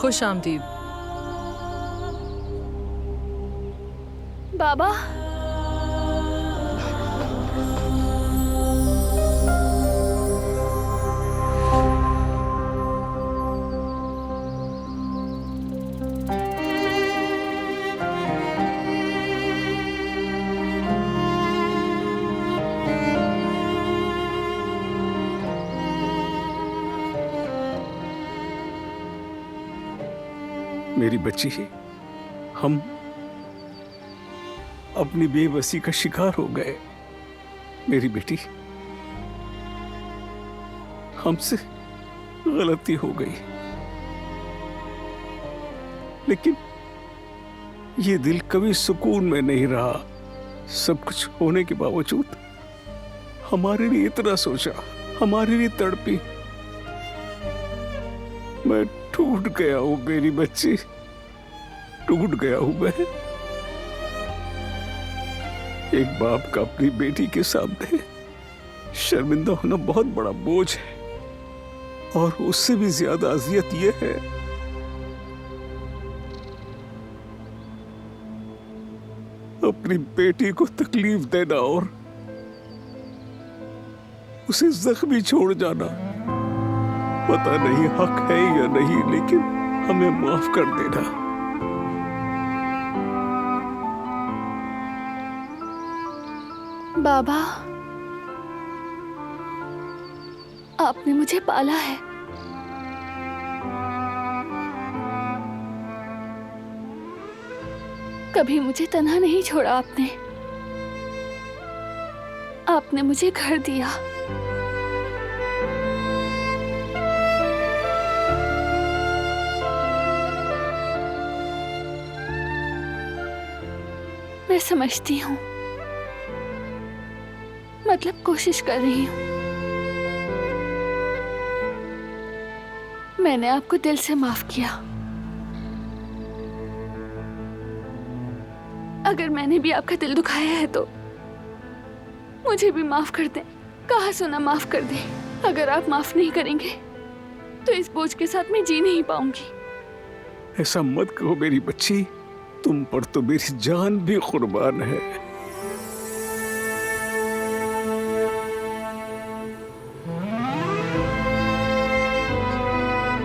खुश आमदीद। बाबा, मेरी बच्ची, हम अपनी बेबसी का शिकार हो गए। मेरी बेटी, हमसे गलती हो गई, लेकिन ये दिल कभी सुकून में नहीं रहा। सब कुछ होने के बावजूद हमारे लिए इतना सोचा, हमारे लिए तड़पी। मैं टूट गया हूं मेरी बच्ची, टूट गया हूं मैं। एक बाप का अपनी बेटी के सामने शर्मिंदा होना बहुत बड़ा बोझ है, और उससे भी ज्यादा अजियत यह है अपनी बेटी को तकलीफ देना और उसे जख्मी छोड़ जाना। पता नहीं हक है या नहीं, लेकिन हमें माफ कर देना। बाबा, आपने मुझे पाला है। कभी मुझे तन्हा नहीं छोड़ा आपने। आपने मुझे घर दिया। मैं समझती हूँ, मतलब कोशिश कर रही हूँ। मैंने आपको दिल से माफ किया। अगर मैंने भी आपका दिल दुखाया है तो मुझे भी माफ कर दें। कहा सुना माफ कर दें। अगर आप माफ नहीं करेंगे तो इस बोझ के साथ मैं जी नहीं पाऊंगी। ऐसा मत कहो मेरी बच्ची, तुम पर तो मेरी जान भी कुर्बान है।